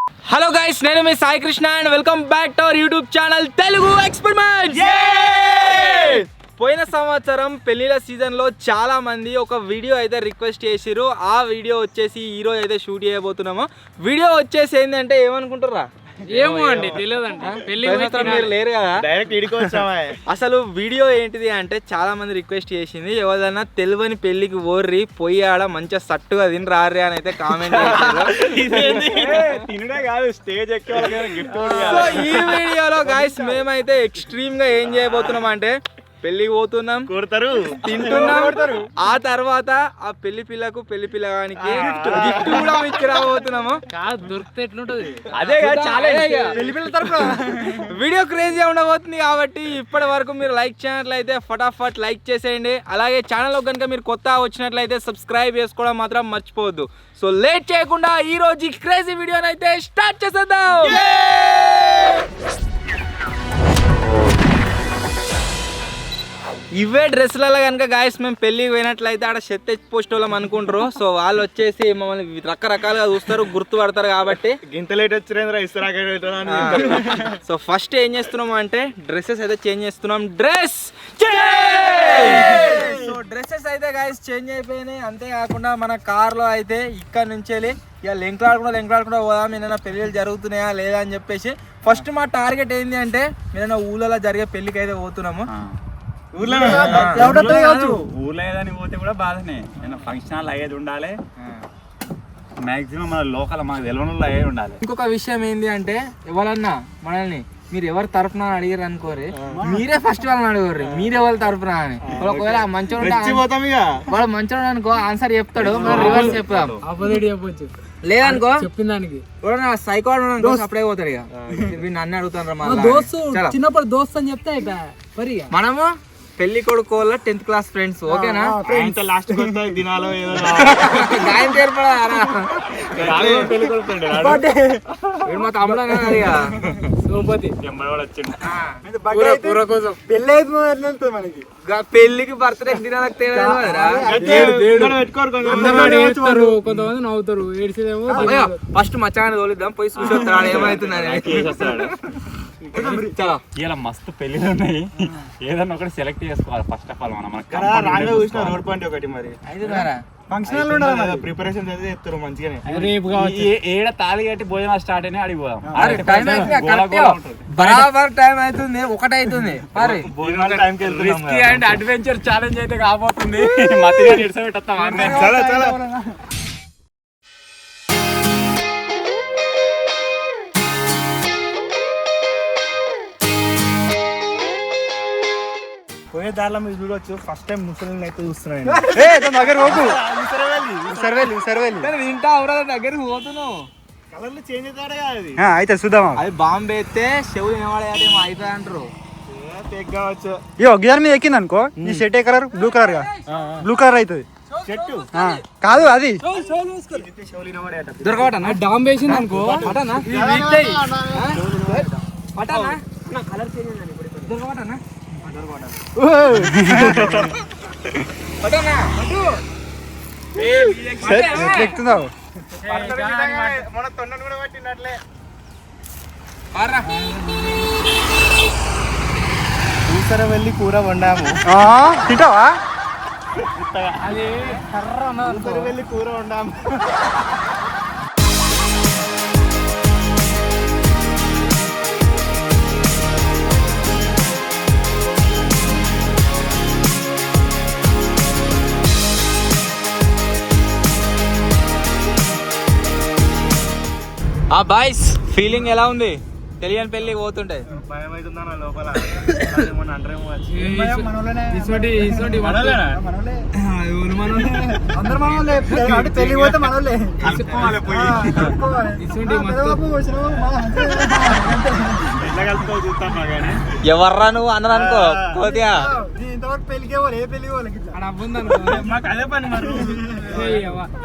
Hello guys, నేను మీ Sai Krishna and welcome back to our YouTube channel Telugu experiments. పోయిన సంవత్సరం పెళ్లిల సీజన్లో చాలా మంది ఒక వీడియో అయితే రిక్వెస్ట్ చేసిరు. ఆ వీడియో వచ్చేసి ఈరోజు అయితే షూట్ చేయబోతున్నాము. వీడియో వచ్చేసి ఏంటంటే ఏమనుకుంటారా? ఏమో అండి తెలియదండి. మీరు లేరు కదా, డైరెక్ట్ ఇడికి వచ్చామా. అసలు వీడియో ఏంటిది అంటే చాలా మంది రిక్వెస్ట్ చేసింది, ఎవరైనా తెలియని పెళ్లికి ఓర్రి పోయి ఆడ మంచిగా సట్టుగా తిని రారే అని అయితే కామెంట్ తినడే కాదు, స్టేజ్ ఎక్కే గిఫ్ట్. ఈ వీడియోలో గాయస్ మేమైతే ఎక్స్ట్రీమ్ గా ఏం చేయబోతున్నాం అంటే పెళ్లికి పోతున్నాం, కొడతారు, తింటున్నాం, ఆ తర్వాత ఆ పెళ్లి పిల్లకు పెళ్లి పిల్లగానికి గిఫ్ట్ కూడా ఇచ్చి రాబోతున్నాము. కాదు దొరికితే ఎట్లుంటది అదే చాలా వీడియో క్రేజీగా ఉండబోతుంది. కాబట్టి ఇప్పటి వరకు మీరు లైక్ చేయనట్లయితే ఫటాఫట్ లైక్ చేసేయండి. అలాగే ఛానల్లో కనుక మీరు కొత్తగా వచ్చినట్లయితే సబ్స్క్రైబ్ చేసుకోవడం మాత్రం మర్చిపోవద్దు. సో లేట్ చేయకుండా ఈ రోజు క్రేజీ వీడియోని అయితే స్టార్ట్ చేసేద్దాం. ఇవే డ్రెస్సులలో కనుక గాయస్ మేము పెళ్ళికి పోయినట్లయితే ఆడ షెత్ పోస్ట్ వాళ్ళం అనుకుంటారు. సో వాళ్ళు వచ్చేసి మమ్మల్ని రకరకాలుగా చూస్తారు, గుర్తుపడతారు. కాబట్టి గింత లేట్ వచ్చిరేంద్ర ఇస్తారా. సో ఫస్ట్ ఏం చేస్తున్నాం అంటే డ్రెస్సెస్ అయితే చేంజ్ చేస్తున్నాం. సో డ్రెస్సెస్ అయితే గాయస్ చేంజ్ అయిపోయినాయి. అంతేకాకుండా మన కార్లో అయితే ఇక్కడ నుంచి వెళ్ళి ఇక లెంకలాడకుండా పోదాం, ఏమైనా పెళ్ళిళ్ళు జరుగుతున్నాయా లేదా అని చెప్పేసి. ఫస్ట్ మా టార్గెట్ ఏంటి అంటే ఏదైనా ఊళ్ళలో జరిగే పెళ్ళికి అయితే పోతున్నాము. ఊర్లో ఏదని పోతే కూడా బాధనే. ఫంక్షన్ హాల్ అయ్యేది ఉండాలి, మాక్సిమం మన లోకల్ మనకు తెలవడంలో అయ్యేది ఉండాలి. ఇంకొక విషయం ఏంటి అంటే ఎవరన్నా మనల్ని మీరు ఎవరు తరపున అడిగారు అనుకోరి, మీరే ఫస్ట్ వాళ్ళని అడగరు మీరు ఎవరు తరపున అని. ఒకవేళ మంచిగా వాడు మంచిగా అనుకో ఆన్సర్ చెప్తాడు, మనం రివర్స్ చెప్తాం. ఆపోజిట్ చెప్పొచ్చు, లేదనుకో చెప్పిన దానికి సైకో అనుకో అప్పుడే పోతాడు. ఇక వీళ్ళు నన్ను అడుగుతాను దోస్తు చిన్నప్పుడు దోస్తు అని చెప్తే మరి మనము పెళ్లి కొడుకు వాళ్ళ 10th క్లాస్ ఫ్రెండ్స్. ఓకేనా? లాస్ట్ దినాలో గాయం తీర్పడారా మా తమ్ముడు సోపతి పెళ్లికి బర్త్డే దినాలకు ఏడుస్తారు, కొంతమంది నవ్వుతారు, ఏడ్చేదేమో. ఫస్ట్ మచ్చాన్ని తోలిద్దాం, పోయి చూసొస్తాడు ఏమవుతుందని. ఇలా మస్తు పెళ్లిలు ఉన్నాయి, ఏదన్నా ఒకటి సెలెక్ట్ చేసుకోవాలి. First of all road point ఒకటి మరి ఫంక్షన్ ప్రిపరేషన్ అయితే చెప్తారు మంచిగానే. రేపు ఏడ తాళి కట్టి భోజనాలు స్టార్ట్ అయినా అడిగిపోదాం. బరాబర్ టైం అవుతుంది, ఒకటి అవుతుంది. మరి భోజనాలు టైంకి రిస్కీ అండ్ అడ్వెంచర్ ఛాలెంజ్ అయితే కాబోతుంది. మతిగా నిడిసబెట్టేస్తాం. చాలా చాలా పోయే దారిలో మీరు చూడొచ్చు. ఫస్ట్ టైం ముసలిని అయితే చూస్తున్నాను. తింటా దగ్గరికి పోతున్నావు. కలర్లు చేంజ్ అవుతాడే అది. అయితే చూద్దామా? అది బాంబే ఎత్తే చెవులు వినవాడేమో అవుతుంది అంటారు. కావచ్చు. ఇయో గిదాని మీద ఎక్కింది అనుకో, ఈ షర్ట్ ఏ కలర్? బ్లూ కలర్ గా, బ్లూ కలర్ అవుతుంది. చెట్టు కాదు అది దొరకబట్టనా? డామ్ వేసింది అనుకో పటానా? పటానా? Colour change దొరకబట్టనా? ఎక్కుతున్నావు. మన తొండను కూడా పట్టినట్లే. ఊసర వెళ్ళి కూర వండాము. తింటావా? అది కర్ర వెళ్ళి కూర వండాము. ఆ బాయ్స్ ఫీలింగ్ ఎలా ఉంది? తెలియని పెళ్ళికి పోతుంటే భయం అవుతుందా లోపల? అంటారేమో. ఎవర్రా నువ్వు అన్నారు అనుకో. కొద్దిగా ఇంతవరకు పెళ్లికే పోలే ఏ పెళ్లికి పోలే ఆడ అవ్వుందనుకో మాకు అదే పని మరి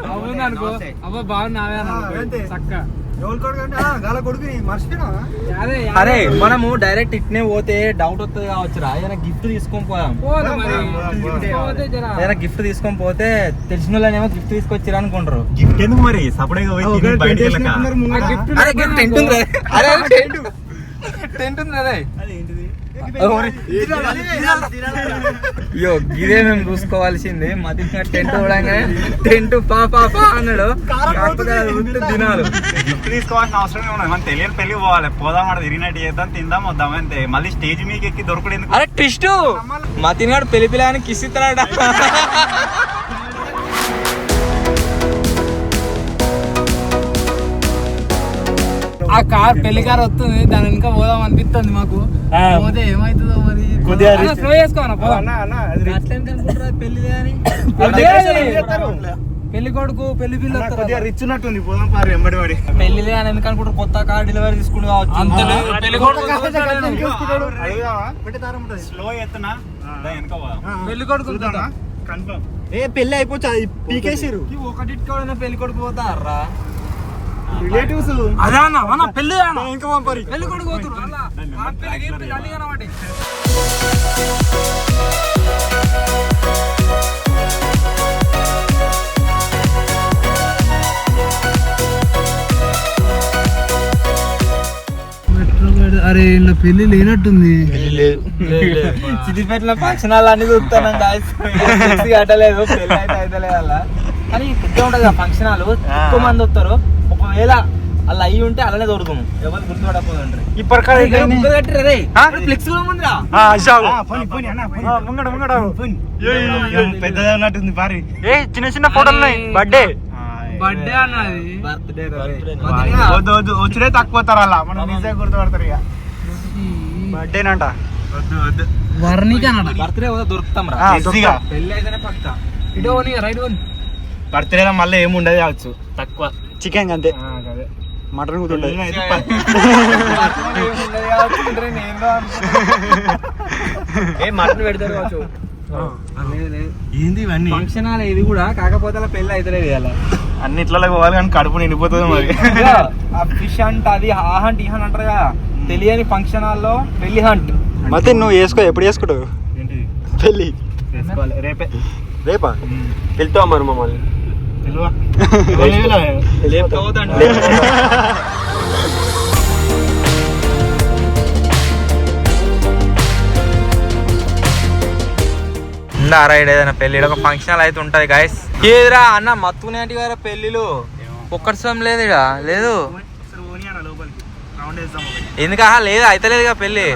అవ్వుందనుకో అవ్వ బాగున్నావే అంతే. చక్క ఎవరి కొడుకు అంటే గాల కొడుకుని మర్చిపోయినా అదే అరే మనము డైరెక్ట్ ఇట్నే పోతే డౌట్ వస్తుంది కావచ్చురా ఏదైనా గిఫ్ట్ తీసుకొని పోదాం పోదు మరి పోతే జర ఏదైనా గిఫ్ట్ తీసుకొని పోతే తెలిసిన వాళ్ళేమో గిఫ్ట్ తీసుకొచ్చిరా అనుకుంటారు గిఫ్ట్ ఎందుకు మరి సపరేట్గా పోయి బయటికి వెళ్ళక ఆ గిఫ్ట్ అరే టెంట్ ఉంది అరే టెంట్ ఉంది అరే అయ్యో గిదే మేము చూసుకోవాల్సింది మధ్య టెంట్ చూడంగానే టెంట్ పా అన్నాడు కాకపోతే అది ఉంటే దినాలు గిఫ్ట్ తీసుకోవాల్సిన అవసరం ఉన్నది మనం తెలియని పెళ్లి పోవాలి పోదాం అక్కడ తిరిగినట్టు చేద్దాం తిందాం వద్దాం అంతే మళ్ళీ స్టేజ్ మీకు ఎక్కి దొరకడు ఎందుకు అరే ట్విస్ట్ మతినాడు పెళ్లి పిల్లని కిస్ ఇస్తాడట ఆ కార్ పెళ్లి కార్ వస్తుంది దాని వెనక పోదాం అనిపిస్తుంది మాకు పోతే ఏమైతుందో మరి కొద్దిగా స్లో చేసుకోనా పోదాం పెళ్లి కొడుకు పెళ్లి పిల్ల కొద్దిగా రిచ్ ఉన్నట్టుంది పోదాం పారు ఎంబడి వాడి పెళ్లి అని ఎందుకు అనుకుంటారు కొత్త కార్ డెలివరీ తీసుకుని కావచ్చు పెళ్లి కొడుకు స్లో ఎత్తునా వెనక పోదాం పెళ్లి కొడుకు కన్ఫర్మ్ ఏ పెళ్లి అయిపోయి పీకేసిరు ఒకటి పెళ్లి కొడుకు పోతారా రిలేటివ్స్ అదే అన్న పెళ్లి ఇంకా పంపరి పెళ్లి కొడుకు పోతురు అలా ఆ పెళ్లికి ఈ పెళ్లి అన్ని కనబడి అరే ఇలా పెళ్లి లేనట్టుంది సిద్దిపేటలో ఫంక్షన్ హాల్ అన్ని చూస్తాను కట్టలేదు పెళ్లి అయితే అయితలేదు అలా కానీ పెద్ద ఉంటది కదా ఫంక్షన్ హాల్ ఎక్కువ మంది వస్తారు ఒకవేళ అలా అయ్యి ఉంటే అలానే దొరుకుతాము ఎవరు గుర్తుపడకపోతుంటారు ఫ్లెక్స్ కూడా ఉందిరా ముంగడ పెద్దగా ఉన్నట్టుంది పారి ఏ చిన్న చిన్న ఫోటోలు ఉన్నాయి బర్త్డే బర్త్డే అన్నది బర్త్డే వద్దు వద్దు వచ్చుడే తక్కువ అలా మనం నిజంగా గుర్తుపడతారు ఇక బర్త్డేనంట వద్దు వద్దు వర్ణిక అన్నట బర్త్డే దొరుకుతాం రా ఈజీగా పెళ్లి అయితేనే పక్క ఇటో రైట్ వన్ బర్త్డేలో మళ్ళీ ఏముండదు కావచ్చు తక్కువ చికెన్ అంతే మటన్ కూడా మటన్ పెడతారు కావచ్చు ఏంది ఇవన్నీ ఫంక్షన్ హాల్ ఇది కూడా కాకపోతే అలా పెళ్లి అవుతలేదు అలా అన్నిట్లలో పోవాలి కానీ కడుపు నిండిపోతుంది మరి ఆ ఫిష్ హంట్ అది ఆ హంట్ ఈ హంట్ అంటారు కదా తెలియని ఫంక్షన్ హాల్లో పెళ్లి హంట్ ಮತ್ತೆ నువ్వు వేసుకో ఎప్పుడు వేసుకుంటావు ఏంటిది పెళ్ళి చేసుకోవాలి రేపే రేపా వెళ్తావా మరి మమ్మల్ని ఏదైనా పెళ్లి ఒక ఫంక్షన్ హాల్ అయితే ఉంటది గాయస్ ఏదిరా అన్న మత్తుకునేటి గారా పెళ్లిలు ఒక్కటి సమయం లేదు ఇడ లేదు ఎందుకా లేదు అయితే లేదుగా పెళ్లి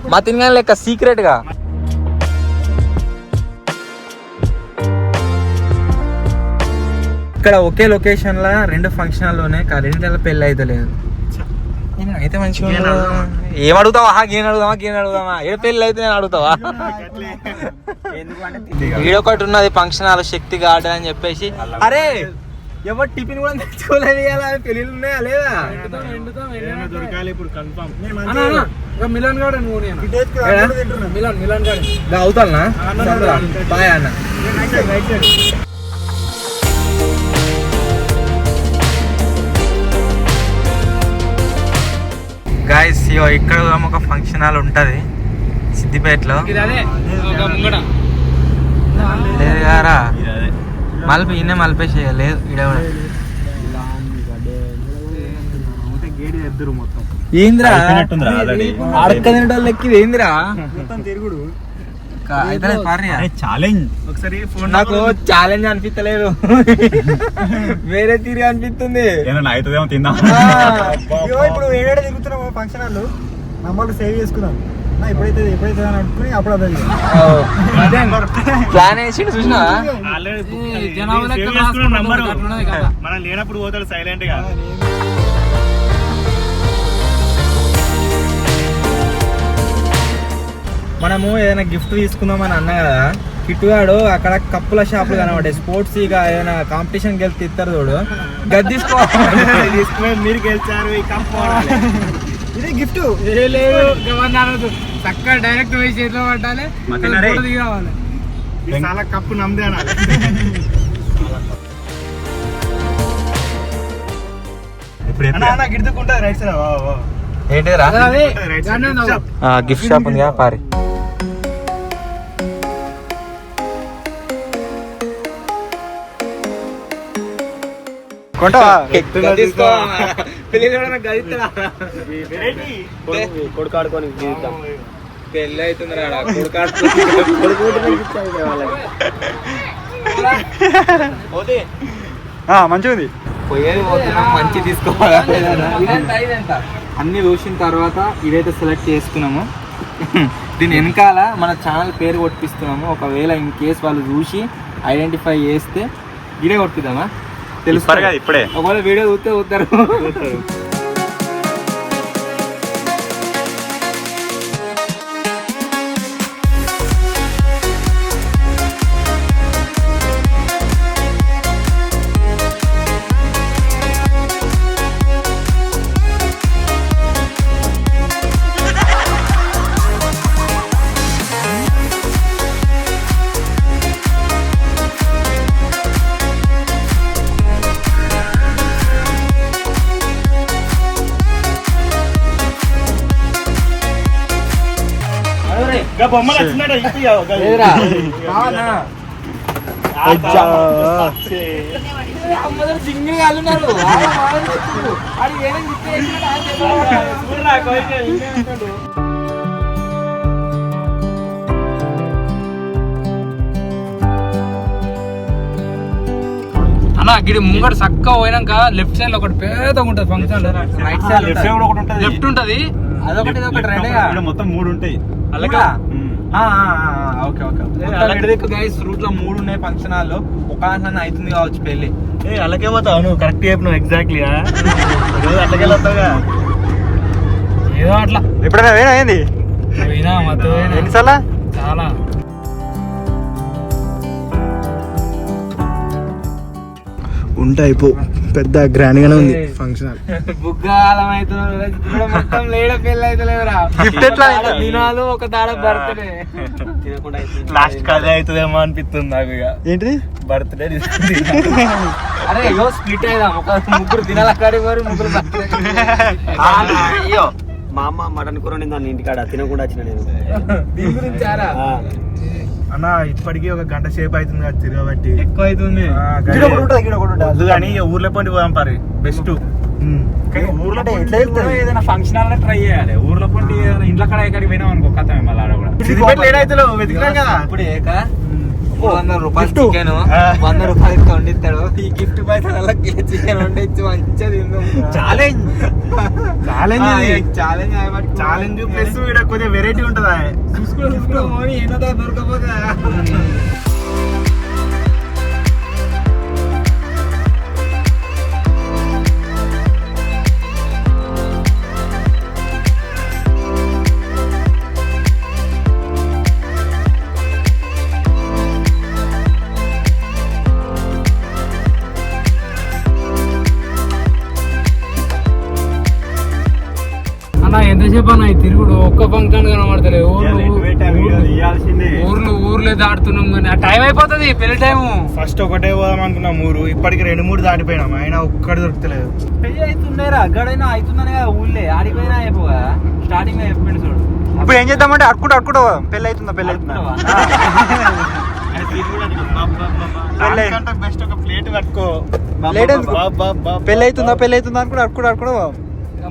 మతిన్ కానీ లెక్క సీక్రెట్ గా ఇక్కడ ఒకే లొకేషన్ లా రెండు ఫంక్షన్ హాల్లోనే రెండింటిలో పెళ్లి అయితే లేదు అయితే మంచిగా ఏం అడుగుతావా గేన్ అడుగుదామా ఏ పెళ్లి అయితే నేను అడుగుతావా ఈడొకటి ఉన్నది ఫంక్షన్ హాల్ శక్తి గార్డెన్ అని చెప్పేసి అరే ఎవరు టిఫిన్ కూడా తెచ్చుకోలేదు పెళ్లిళ్ళు ఉన్నాయా లేదా దొరకాలి ఇప్పుడు confirm melon garden melon garden అవుతానా బాయ్ అన్న గాయస్ ఇక్కడ ఒక ఫంక్షన్ హాల్ ఉంటది సిద్దిపేటలో లేదు గారా మలిపి ఈయన మలిపేసి లేదు ఈడ కూడా ఏంద్రా అడక్క లెక్కి ఏందిరా తిరుగుడు అయితే ఛాలెంజ్ ఒకసారి నాకు ఛాలెంజ్ అనిపించలేదు వేరే తీరు అనిపిస్తుంది అవుతుందేమో తిందాం ఇప్పుడు ఏడాది తిరుగుతున్నాం ఫంక్షన్ హాల్ నంబర్లు సేవ్ చేసుకున్నాం ఎప్పుడైతే అని అనుకుని అప్పుడు అదే ప్లాన్ వేసి చూసినా మనం లేనప్పుడు పోతాడు సైలెంట్ గా మనము ఏదైనా గిఫ్ట్ తీసుకుందామని అన్నా కదా కిట్టుగాడు అక్కడ కప్పుల షాపులు కనబడే స్పోర్ట్స్ ఇక ఏదైనా కాంపిటీషన్ గెలిచి ఇస్తారు చూడు గది తీసుకోవాలి మీరు గెలిచారు ఈ కప్ ఇదే గిఫ్ట్. లేదు గవర్న అనదు, చక్కగా డైరెక్ట్ పోయి చేతిలో పట్టాలి, ఫోటో దిగి రావాలి. చాలా కప్పు నమ్మదే అనాలి. గిడుకుంటా రైట్ సైడ్. ఏంటిరా అదే, గానే ఉన్నావు. గిఫ్ట్ షాప్ ఉంది పారి. కొంటావా? కొడుకు ఆడుకొని పెళ్ళి అవుతుంది మంచిగా ఉంది. పోయేది పోతున్నాం, మంచి తీసుకోవాలా అన్ని చూసిన తర్వాత ఇదైతే సెలెక్ట్ చేసుకున్నాము. దీని వెనకాల మన ఛానల్ పేరు కొట్టిస్తున్నాము. ఒకవేళ ఇన్ కేస్ వాళ్ళు చూసి ఐడెంటిఫై చేస్తే ఇదే కొట్టిద్దామా తెలుసు కదా ఇప్పుడే. ఒకవేళ వీడియో చూస్తే చూస్తారు. బొమ్మలు వచ్చినాడు సింగిల్ అల్లున్నారు. అన్న గిడి ముంగడు చక్కగా పోయినాక లెఫ్ట్ సైడ్ లో ఒకటి పెద్దగా ఉంటది ఫంక్షన్, రైట్ సైడ్ ఒకటి ఉంటుంది. లెఫ్ట్ ఉంటది, అదొకటి ఇదొకటి రెండేగా మొత్తం 3 ఉంటాయి. అలాగా ఓకే ఓకే గైస్ రూట్ లో 3 ఉన్నాయి ఫంక్షన్ హాల్లో. ఒక అవుతుంది కావచ్చు పెళ్లి. అలాగే పోతావు నువ్వు, కరెక్ట్ చెప్పినావు ఎగ్జాక్ట్లీ. అట్లాగే వెళ్తావుగా ఏదో అట్లా ఎప్పుడైనా వేనా ఏంది పోయినా మత్తు ఎన్నిసార్లు? చాలా. ఉంటే అయిపో, పెద్ద గ్రాండ్ గానే ఉంది ఫంక్షన్ హాల్. బుగ్గాలం అవుతుంది మొత్తం లేడ పెళ్ళి అయితే లేవురా. గిఫ్ట్ ఎట్లా? దినాలు ఒక తాడ బర్త్డే లాస్ట్ అదే అవుతుందేమో అనిపిస్తుంది నాకు. ఇక ఏంటిది? బర్త్డే అరే అయ్యో స్ప్లిట్ అయిదాం. ఒక ముగ్గురు దినాల కాడి వారు ముగ్గురు బర్త్డే. అయ్యో మా అమ్మ మటన్ కూర దాన్ని ఇంటికాడ తినకుండా వచ్చిన నేను. దీని గురించి ఆరా అన్న ఇప్పటికీ 1 గంట సేపు అవుతుంది కదా తిరగబట్టి. ఎక్కువ అవుతుంది. కానీ ఊర్లో పండి పోదాం పారి బెస్ట్. ఊర్లో ఏదైనా ఫంక్షన్ హాల్ ట్రై చేయాలి. ఊర్లో పండి ఇంట్లో కడ ఎక్కడికి పోయినాం అనుకో కథ మళ్ళీ ఆడ కూడా వెతికినాం కదా. ఇప్పుడు ఏక 100 రూపాయలు చికెన్ 100 రూపాయలకి వండిస్తాడు. ఈ గిఫ్ట్ పైసలు కిలో చికెన్ వండించి మంచిగా తిందాం. ఛాలెంజ్ ఛాలెంజ్ ప్లస్ ఇక్కడ కొంచెం వెరైటీ ఉంటుందా చూసుకుని ఏదో దొరకపోతే. అన్న ఎంతసేపు అన్న ఈ తిరుగుడు, ఒక్క ఫంక్షన్ కనబడతలే. ఊర్లే దాడుతున్నాం కానీ ఆ టైం అయిపోతుంది పెళ్లి టైం. ఫస్ట్ ఒకటే పోదాం అనుకున్నాం ఊరు, ఇప్పటికి 2-3 దాటిపోయినాం. అయినా ఒక్కటి దొరుకుతలేదు. పెళ్లి అవుతుందేరా అక్కడైనా అవుతుందని కదా ఊళ్ళే ఆడిపోయినా అయిపోగా స్టార్టింగ్ అయిపోయింది చూడు. ఇప్పుడు ఏం చేద్దామంటే అడుకుంటూ పెళ్ళి అవుతుందా బెస్ట్ ఒక ప్లేట్ కట్టుకో. పెళ్ళి అవుతుందా అనుకుంటూ అడుకుంటూ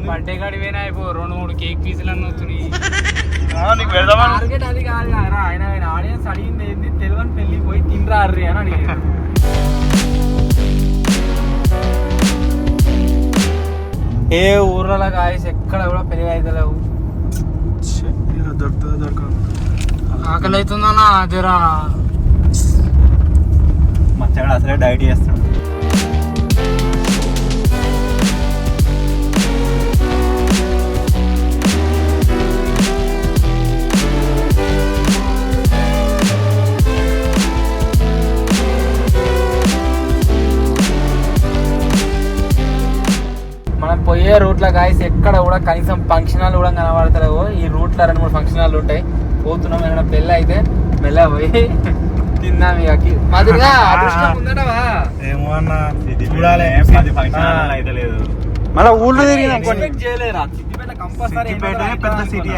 బర్త్డే కాడి పోయినా అయిపో 2-3 కేక్ పీసులు అన్నీ వచ్చినాయి. టార్గెట్ అది కాదు కదా ఆయన ఆడియన్స్ అడిగింది ఏంది తెలియని పెళ్లి పోయి తినరా అర్రి అని అడిగారు. ఏ ఊర్లలో కాయస్ ఎక్కడ కూడా పెళ్లి అవుతలేవు. ఆకలి అవుతుందన్నా జరా. మచ్చగా అసలే డైట్ చేస్తాడు. మనం పోయే రూట్ లో గాయస్ ఎక్కడ కూడా కనీసం ఫంక్షన్ హాల్ కూడా కనబడతలేవు. ఈ రూట్ లో 2-3 ఫంక్షన్ హాల్ ఉంటాయి. పోతున్నాం ఏమైనా పెళ్ళి అయితే మెల్ల పోయి తిందాం. ఇక మాదిరిగా అదృష్టం ఉందటవా ఏమో అన్న చూడాలి. 10 ఫంక్షన్ అయితే లేదు. మళ్ళీ ఊళ్ళో తిరిగి అనుకోండి. సిద్దిపేటనే పెద్ద సిటీ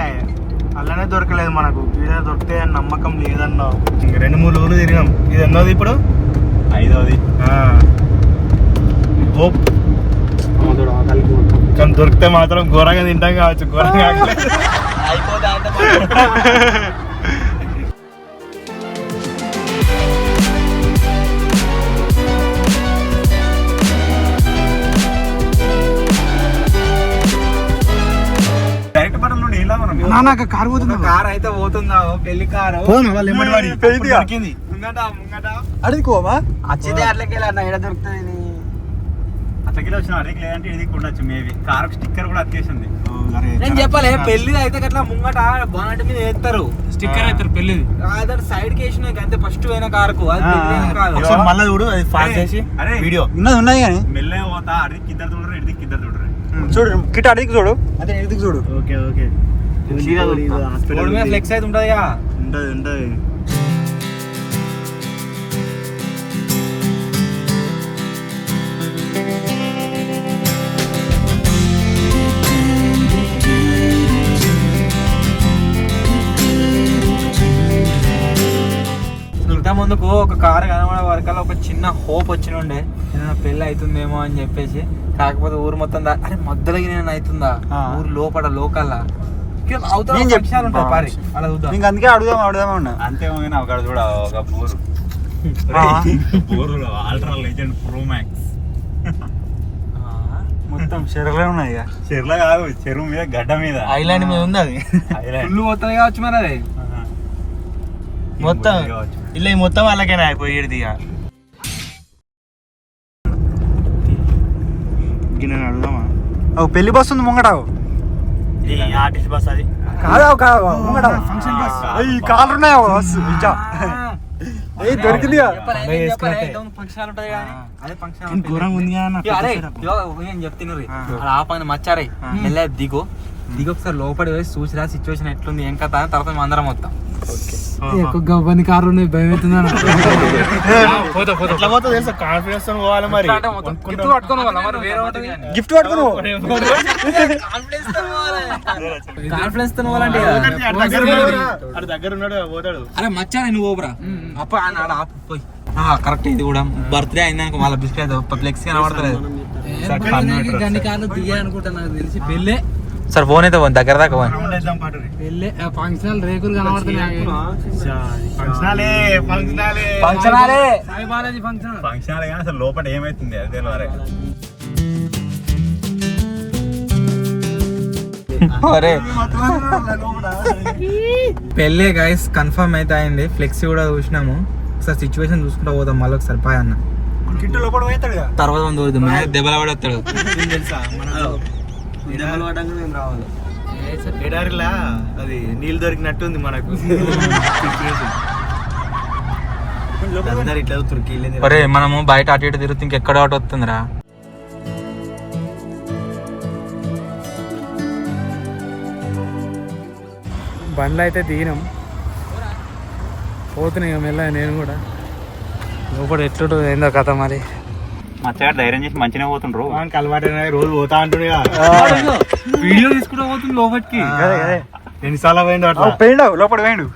అలానే దొరకలేదు మనకు. ఇదే దొరికితే నమ్మకం లేదన్నావు. ఇంక 2-3 ఊళ్ళు తిరిగాం. ఇది ఎన్నోది ఇప్పుడు? 5వది. కానీ దొరికితే మాత్రం ఘోరంగా తింటాం కావచ్చు. ఘోరంగా డైరెక్ట్ పడం నుండి ఇలా మనం నాకు కారు పోతుంది. కార్ అయితే పోతుందా పెళ్లి కారు దొరికింది. అడుగుకోమా వచ్చిందే అట్లకి వెళ్ళి ఎక్కడ దొరుకుతుంది. అట్లకి వచ్చిన అడిగి లేదంటే ఇది ఉండొచ్చు. మేబీ కార్ స్టిక్కర్ కూడా అతికేసింది. నేను చెప్పలే పెళ్లి అయితే అట్లా ముంగట బానట్ మీద వేస్తారు స్టిక్కర్ అవుతారు పెళ్ళిది. అదే సైడ్ కి వేసిన అంతే ఫస్ట్ పోయిన కారుకు అది పెళ్ళి కాదు. మళ్ళీ చూడు అది ఫాస్ట్ చేసి వీడియో ఉన్నాయి కానీ మెల్లగా పోతా. అడిగి ఇద్దరు చూడరు, ఇడికి ఇద్దరు చూడరు. చూడు కిట్ అడిగి చూడు అదే ఎదికి చూడు. ఓకే ఓకే రోడ్ మీద ఫ్లెక్స్ అయితే ఉంటది ఉండదు ఉండదు. ఇంత ముందుకు ఒక కారు కనబడే వరకల్లా ఒక చిన్న హోప్ వచ్చినుండే ఏదైనా పెళ్లి అవుతుందేమో అని చెప్పేసి. కాకపోతే ఊరు మొత్తం అరే మధ్యలో నేను అవుతుందా ఊరు లోపల లోకల్లా అందుకే అడుగుదాం ఉన్నా అంతే అక్కడ చూడ ఒక bore ultra legend pro max మొత్తం చెరువులే ఉన్నాయి. ఇక చెరువులో కాదు, చెరువు మీద గడ్డ మీద ఐలాండ్ మీద ఉంది అది. ఫుల్ పోతుంది కావచ్చు మరి అది మొత్తం ఇలా మొత్తం వాళ్ళకైనా అయిపోయేది. నేను అడుగుదామా? పెళ్లి బస్సు ఉంది ముంగట. ఆర్టీసీ బస్ అది కాదు ముంగట ఫంక్షన్ బస్. కార్లు ఉన్నాయా బస్సు దొరికింది. చెప్తున్నారు ఆ పైన మచ్చారే మెల్ల దిగు ఒకసారి లోపలి వేసి చూసిరా సిచ్యువేషన్ ఎట్లుంది ఏం కథ అని తర్వాత అందరం మొత్తం గవ్వని కారు ఉన్నాయి భయం అవుతుందా? కాన్ఫిడెన్స్ పోవాలి మరి. గిఫ్ట్ పట్టుకుని కాన్ఫిడెన్స్ తో పోవాలంటే దగ్గర ఉన్నాడు పోతాడు. అరే మచ్చారే నువ్వు ఓబరా అప్ప పోయి కరెక్ట్. ఇది కూడా బర్త్డే అయిందాక వాళ్ళ బిస్కెట్ ఫ్లెక్స్ కనబడతలేదు. గన్ని కార్లు దిగా అనుకుంటా నాకు తెలిసి. పెళ్ళే సార్ ఫోన్ అయితే పోను దగ్గర దాకా పోను. పెళ్ళే ఫంక్షన్ రేకులు కనబడుతున్నాయి. సాయి బాలాజీ ఫంక్షన్ ఫంక్షన్ కానీ అసలు లోపల ఏమైతుంది అది తెలియదు. పెళ్ళే గైస్ కన్ఫర్మ్ అయితే అయింది. ఫ్లెక్సీ కూడా చూసినాము. ఒకసారి సిచ్యువేషన్ చూసుకుంటా పోతాం మళ్ళీ ఒకసారి పాయ్ అన్న కిట్టు లోపల పోతాడు తర్వాత దెబ్బల పడి వస్తాడు. తెలుసా ఎడారిలా అది నీళ్ళు దొరికినట్టుంది మనకు. ఇట్లా అరే మనము బయట అటు ఇటు తిరుగుతూ ఇంకెక్కడ అటు వస్తుందిరా. బండ్లు అయితే దిగినాం పోతున్నాయి ఇక మెల్ల. నేను కూడా లోపల ఎట్లుంటో ఏందో కథ మరి. మచ్చగా ధైర్యం చేసి మంచిగా పోతుండ్రు. అలవాటు రోజు పోతా అంటుండే వీడియో తీసుకుంటా పోతుంది లోపలికి. ఎన్నిసార్లు పోయిండు అట్లా పోయిండు లోపల పోయిండు.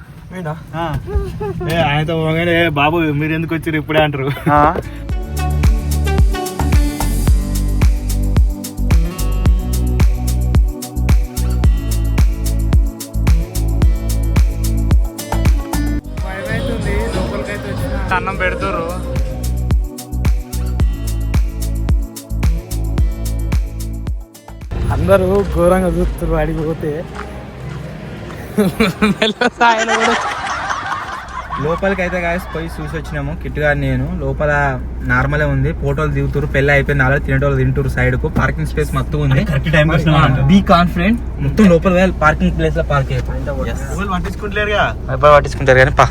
ఆయనతో పోగానే బాబు మీరు ఎందుకు వచ్చారు ఇప్పుడే అంటారు. అన్నం పెడుతుర్రు. అందరూ ఘోరంగా చూస్తారు వాడికి పోతే. లోపలికి అయితే గాయస్ పోయి చూసి వచ్చినాము. కిట్ గారు నేను లోపల నార్మల్ ఉంది. ఫోటోలు దిగుతారు. పెళ్లి అయిపోయింది. అలా తినేటోళ్ళు తింటారు. సైడ్ కు పార్కింగ్ స్పేస్ మొత్తం ఉంది. బీ కాన్ఫిడెంట్ మొత్తం లోపల పార్కింగ్ ప్లేస్ లో పార్క్ పట్టించుకుంటారు కానీ పా.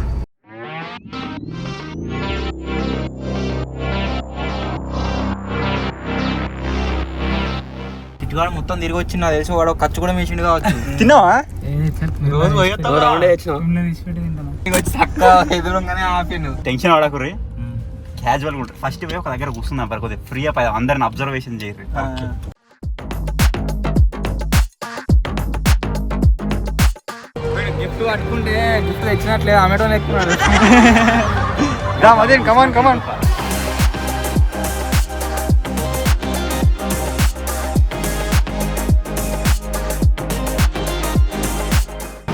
ఇటుగా మొత్తం తిరిగి వచ్చి నాకు తెలిసి వాడు ఖర్చు కూడా వేసిండు కావచ్చు. తిన్నావా రోజు రౌండ్ వచ్చి చక్క ఎదురుగానే ఆపిండు. టెన్షన్ పడకుర్రి, క్యాజువల్ గా ఉంటుంది. ఫస్ట్ పోయి ఒక దగ్గర కూర్చుందాం మరి కొద్దిగా ఫ్రీ అప్ అందరిని అబ్జర్వేషన్ చేయరు. గిఫ్ట్ పట్టుకుంటే గిఫ్ట్ తెచ్చినట్లేదు అమెటోన్ ఎక్కున్నాడు. కమాన్ కమాన్.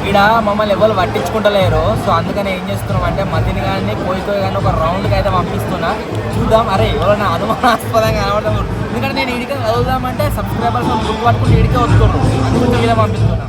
ఇక్కడ మమ్మల్ని ఎవరు పట్టించుకుంటలేరు. సో అందుకని ఏం చేస్తున్నాం అంటే మధ్యని కానీ కోయి కానీ ఒక రౌండ్కి అయితే పంపిస్తున్నా. చూద్దాం అరే ఎవరైనా అనుమానాస్పదంగా కనబడతాం. ఎందుకంటే నేను ఇడికే చదువుదామంటే సబ్స్క్రైబర్స్ బుక్ పట్టుకుంటే ఇడికే వస్తున్నారు. అందుకుంటే మీద పంపిస్తున్నా.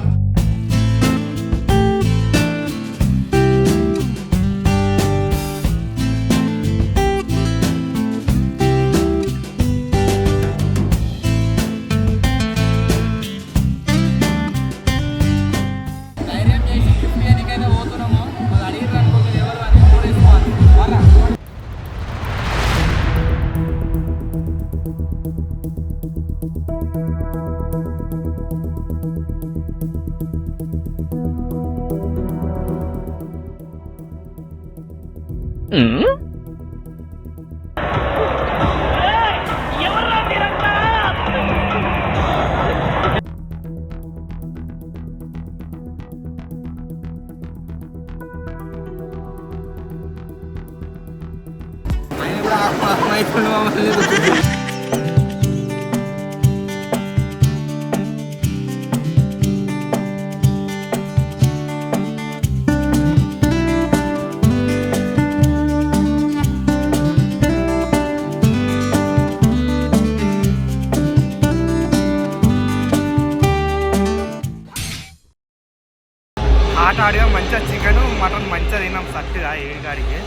ఆట ఆడిగా మంచిగా చికెన్ మటన్ మంచిగా తిన్నాం. సట్టిగా ఏ గాడికి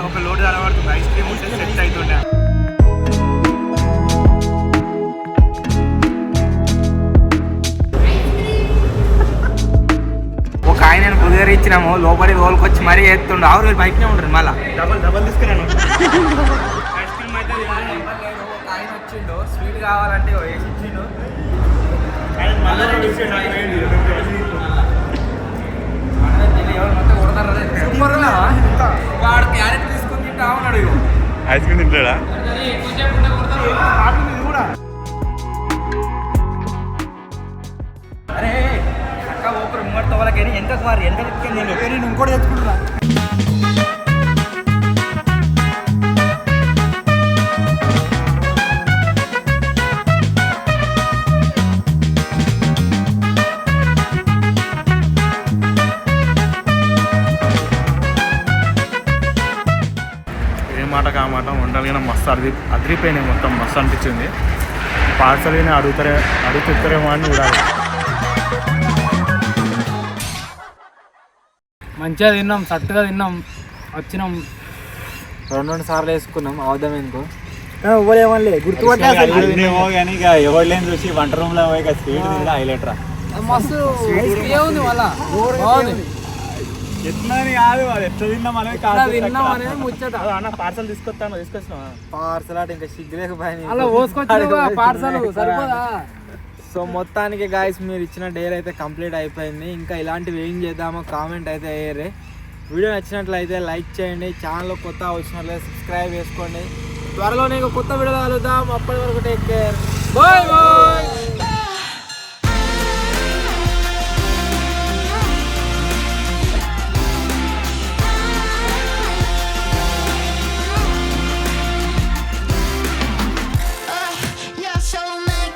ఒక లోటు కలబడుతుంది. ఐస్ క్రీమ్ ఉంటే సెట్ అవుతుండే. ఒక ఆయన కుదిరి ఇచ్చినాము లోపలికి తోలుకొచ్చి మరీ ఎత్తుండు. ఆరు వేలు బయటనే ఉంటుంది. మళ్ళీ డబల్ తీసుకున్నాను. ఐస్ క్రీమ్ అయితే ఒక ఆయన వచ్చిండు స్వీట్ కావాలంటే వేసి ఇచ్చిండు. వాడు క్యారెట్ తీసుకుని తింటా ఉన్నాడు. ఐస్ క్రీమ్ తింటాడా? అరే అక్క ఊపిరి ముంగడితో వాళ్ళకి ఎంత మారి ఎంత నేను ఇంకోటి తెచ్చుకుంటున్నా. మాట కామాట వండాలి కానీ మస్తు అదిరిపోయినాయి. మొత్తం మస్తు అనిపించింది. పార్సల్ కానీ అడుగుతారేమో అని చూడాలి. మంచిగా తిన్నాం, సట్టుగా తిన్నాం. వచ్చినాం 2 సార్లు వేసుకున్నాం. అవుదాం ఎందుకు ఎవరేమలే గుర్తుపట్టాలి. కానీ ఇక ఎవరు లేని చూసి వంట రూమ్ లో పోయి స్వీట్ తింటే హైలైట్ రా. మస్తు ఉంది మళ్ళా బాగుంది. ఎట్లా కాదు అది ఎట్లా తిన్నాం అనేది కాదు. ముచ్చట అన్న పార్సల్ తీసుకొచ్చినా పార్సల్ అంటే ఇంకా సిగ్గులేకపోయింది. అలా పోసుకొచ్చి పార్సల్ సరిపోదా. సో మొత్తానికి గాయస్ మీరు ఇచ్చిన డేర్ అయితే కంప్లీట్ అయిపోయింది. ఇంకా ఇలాంటివి ఏం చేద్దామో కామెంట్ అయితే అయ్యారే. వీడియో నచ్చినట్లయితే లైక్ చేయండి. ఛానల్లో కొత్త వచ్చినట్లయితే సబ్స్క్రైబ్ చేసుకోండి. త్వరలోనే కొత్త వీడియో కలుద్దాం. అప్పటి వరకు టేక్ కేర్. Bye bye.